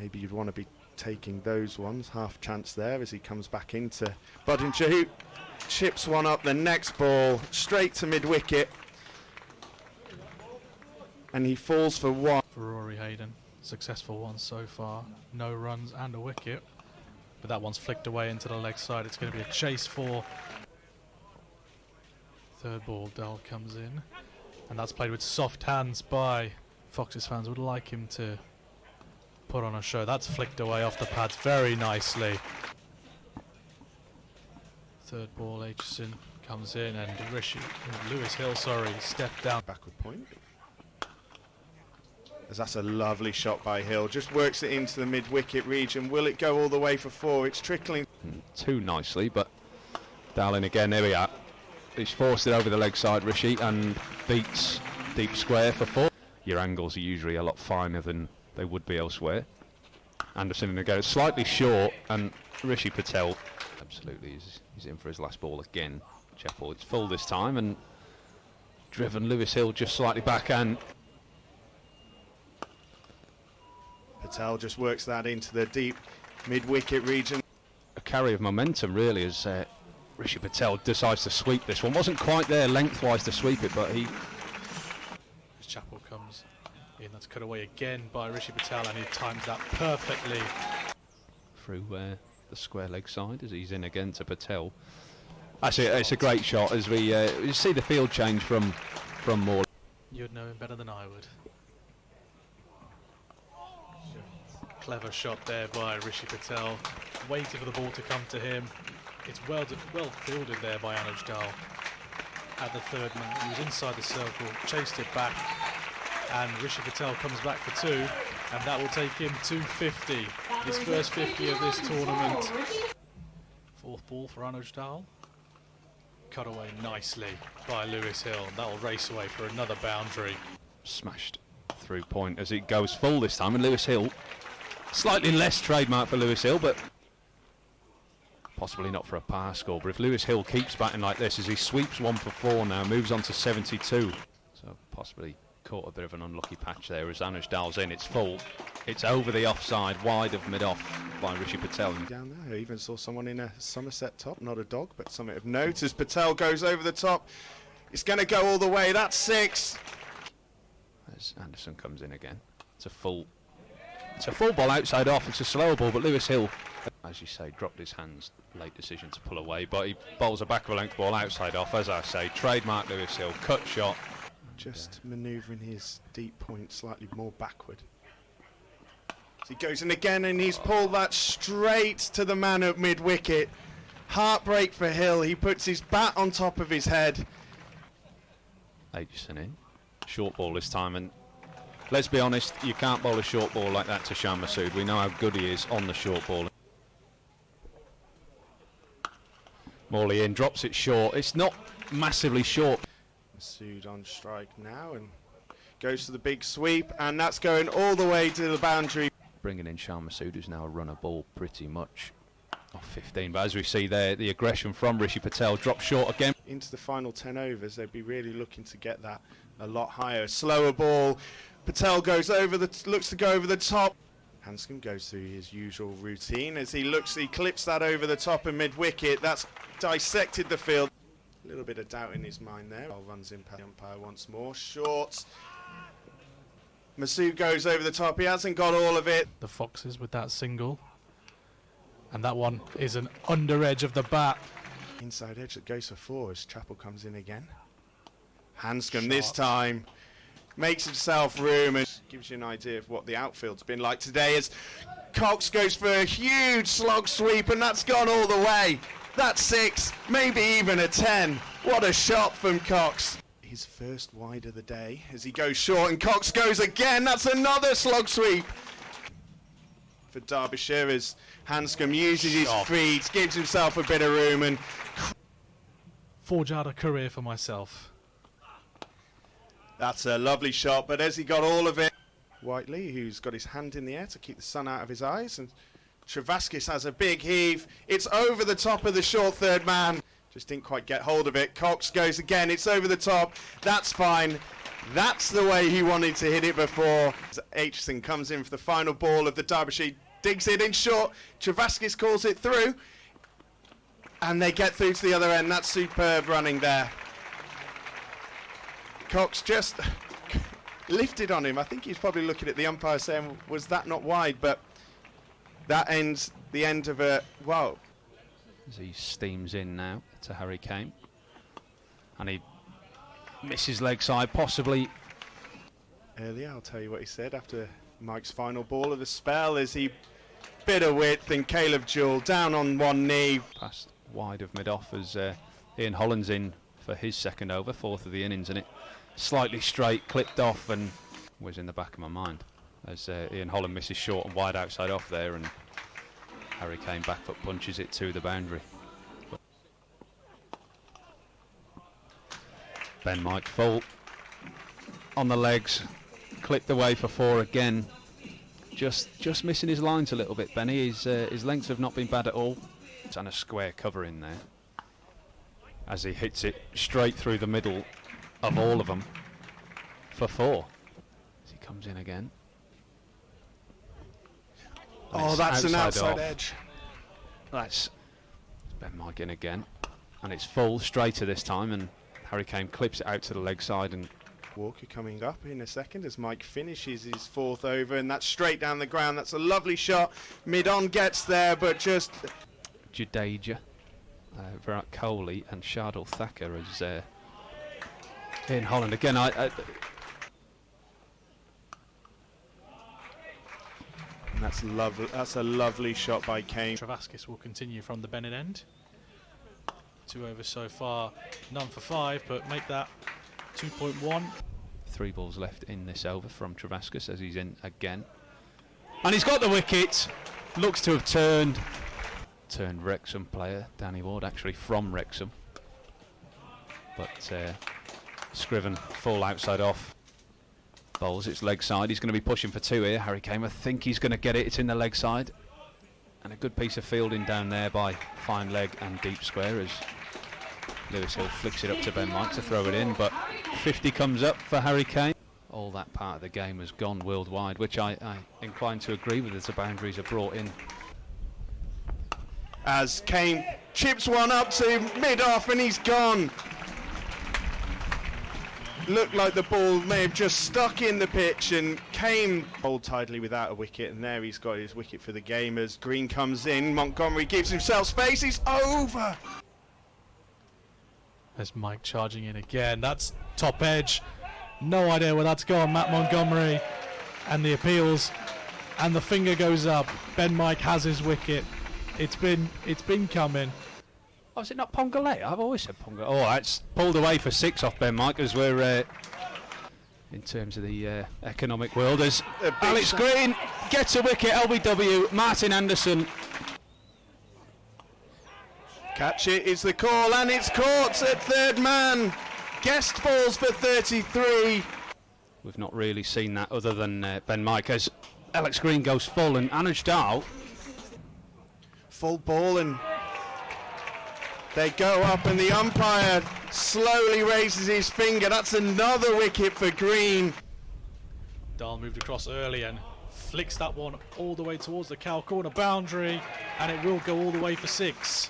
Maybe you'd want to be taking those ones. Half chance there as he comes back into Budinger, who chips one up. The next ball straight to mid-wicket. And he falls for one. For Rory Hayden, successful one so far. No runs and a wicket. But that one's flicked away into the leg side. It's going to be a chase for... Third ball, Dell comes in. And that's played with soft hands by Foxes fans. Would like him to put on a show. That's flicked away off the pads very nicely. Third ball, Aitchison comes in and Lewis Hill, stepped down. Backward point. As that's a lovely shot by Hill. Just works it into the mid-wicket region. Will it go all the way for 4? It's trickling. Too nicely, but Dowling again, there we are. He's forced it over the leg side, Rishi, and beats deep square for 4. Your angles are usually a lot finer than they would be elsewhere. Anderson in the go, slightly short, and Rishi Patel absolutely he's in for his last ball again. Chapel, it's full this time, and driven Lewis Hill just slightly backhand. Patel just works that into the deep mid-wicket region. A carry of momentum really as Rishi Patel decides to sweep this one. Wasn't quite there lengthwise to sweep it, but he... As Chapel comes in, that's cut away again by Rishi Patel, and he times that perfectly. Through the square leg side as he's in again to Patel. Actually, it's a great shot as we see the field change from Morley. You'd know him better than I would. Clever shot there by Rishi Patel, waiting for the ball to come to him. It's well fielded there by Anuj Dal at the third man. He was inside the circle, chased it back, and Rishi Patel comes back for 2, and that will take him to 50. His first 50 of this tournament. Fourth ball for Anuj Dal. Cut away nicely by Lewis Hill. That will race away for another boundary. Smashed through point as it goes full this time, and Lewis Hill, slightly less trademark for Lewis Hill, but possibly not for a power score. But if Lewis Hill keeps batting like this as he sweeps 1 for 4 now, moves on to 72. So possibly caught a bit of an unlucky patch there as Anuj Dal's in. It's full. It's over the offside, wide of mid-off by Rishi Patel. Down there, I even saw someone in a Somerset top, not a dog, but something of note as Patel goes over the top. It's going to go all the way. That's 6. As Anderson comes in again. It's a full ball outside off. It's a slower ball, but Lewis Hill, as you say, dropped his hands. Late decision to pull away, but he bowls a back of a length ball outside off. As I say, trademark Lewis Hill, cut shot. Just manoeuvring his deep point slightly more backward. He goes in again, and he's pulled that straight to the man at mid-wicket. Heartbreak for Hill. He puts his bat on top of his head. Aitchison in. Short ball this time, and let's be honest, you can't bowl a short ball like that to Shan Masood. We know how good he is on the short ball. Morley in, drops it short. It's not massively short. Masood on strike now and goes to the big sweep, and that's going all the way to the boundary. Bringing in Shan Masood, who's now a runner ball pretty much off 15. But as we see there, the aggression from Rishi Patel drops short again. Into the final 10 overs, they'd be really looking to get that a lot higher. Slower ball. Patel goes over looks to go over the top. Hanscom goes through his usual routine as he clips that over the top of mid-wicket. That's dissected the field. A little bit of doubt in his mind there. Runs in past the umpire once more. Short. Masood goes over the top. He hasn't got all of it. The Foxes with that single. And that one is an under edge of the bat. Inside edge that goes for 4 as Chapel comes in again. Hanscom this time makes himself room and gives you an idea of what the outfield's been like today as Cox goes for a huge slog sweep, and that's gone all the way. That's 6, maybe even a 10. What a shot from Cox. His first wide of the day as he goes short, and Cox goes again. That's another slog sweep for Derbyshire as Hanscom uses his feet, gives himself a bit of room and forge out a career for myself. That's a lovely shot, but has he got all of it? Whiteley, who's got his hand in the air to keep the sun out of his eyes, and Travaskis has a big heave. It's over the top of the short third man. Just didn't quite get hold of it. Cox goes again. It's over the top. That's fine. That's the way he wanted to hit it before. Aitchison comes in for the final ball of the Derbyshire, digs it in short. Travaskis calls it through. And they get through to the other end. That's superb running there. Cox just lifted on him. I think he's probably looking at the umpire saying, was that not wide? But that ends the end of a, wow. As he steams in now to Harry Kane. And he misses leg side, possibly. Earlier, I'll tell you what he said after Mike's final ball of the spell is he bit of width and Caleb Jewell down on one knee. Passed wide of mid-off as Ian Holland's in for his second over, fourth of the innings, and it slightly straight, clipped off and was in the back of my mind as Ian Holland misses short and wide outside off there, and Harry Kane back foot punches it to the boundary. Ben Mike full on the legs, clipped away for four again. Just missing his lines a little bit, Benny. His lengths have not been bad at all. And a square cover in there as he hits it straight through the middle of all of them for four. As he comes in again. Oh, that's an outside edge. That's Ben Mike in again. And it's full, straighter this time, and Harry Kane clips it out to the leg side. And Walker coming up in a second as Mike finishes his fourth over, and that's straight down the ground. That's a lovely shot. Mid-on gets there, but just... Jadeja, Virat Kohli and Shardul Thacker as Ian Holland again. And that's lovely. That's a lovely shot by Kane. Travaskis will continue from the Bennett end. 2 overs so far, none for 5, but make that 2.1. 3 balls left in this over from Travaskis as he's in again. And he's got the wicket. Looks to have turned Wrexham player, Danny Ward, actually from Wrexham. But Scriven full outside off. Bowls its leg side. He's going to be pushing for 2 here. Harry Kane, I think he's going to get it. It's in the leg side. And a good piece of fielding down there by fine leg and deep square as Lewis Hill flicks it up to Ben Mike to throw it in. But 50 comes up for Harry Kane. All that part of the game has gone worldwide, which I incline to agree with as the boundaries are brought in. As Kane chips one up to mid-off and he's gone. Looked like the ball may have just stuck in the pitch, and Kane bowled tidily without a wicket, and there he's got his wicket for the game as Green comes in. Montgomery gives himself space, he's over. There's Mike charging in again. That's top edge. No idea where that's gone, Matt Montgomery. And the appeals, and the finger goes up. Ben Mike has his wicket. It's been coming. Oh, is it not Pongalay? I've always said Pongalay. Oh, that's pulled away for 6 off Ben Mike as we're in terms of the economic world. As Alex Green gets a wicket, LBW, Martin Anderson. Catch it is the call, and it's caught at third man. Guest falls for 33. We've not really seen that other than Ben Mike as Alex Green goes full, and Anuj Dal. Full ball, and they go up, and the umpire slowly raises his finger. That's another wicket for Green. Dahl moved across early and flicks that one all the way towards the cow corner boundary, and it will go all the way for 6.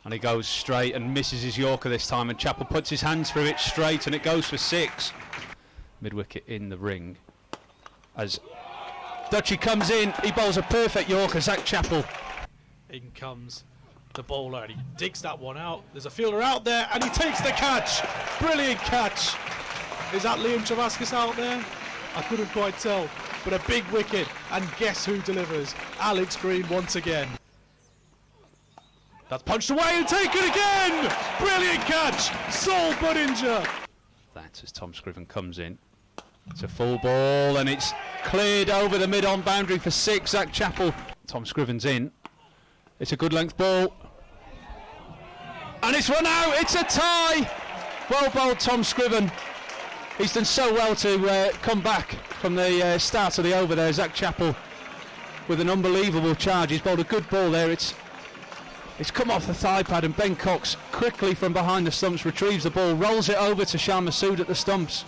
And he goes straight and misses his Yorker this time, and Chappell puts his hands through it straight, and it goes for 6. Mid-wicket in the ring as Dutchie comes in. He bowls a perfect Yorker, Zach Chappell. In comes the bowler, and he digs that one out. There's a fielder out there, and he takes the catch. Brilliant catch. Is that Liam Travaskis out there? I couldn't quite tell, but a big wicket, and guess who delivers? Alex Green once again. That's punched away and taken again. Brilliant catch, Saul Budinger. That's as Tom Scriven comes in. It's a full ball, and it's cleared over the mid-on boundary for 6. Zach Chappell. Tom Scriven's in. It's a good length ball. And it's run out. It's a tie. Well bowled, Tom Scriven. He's done so well to come back from the start of the over there. Zach Chappell with an unbelievable charge. He's bowled a good ball there. It's It's come off the thigh pad, and Ben Cox quickly from behind the stumps retrieves the ball, rolls it over to Shah Massoud at the stumps.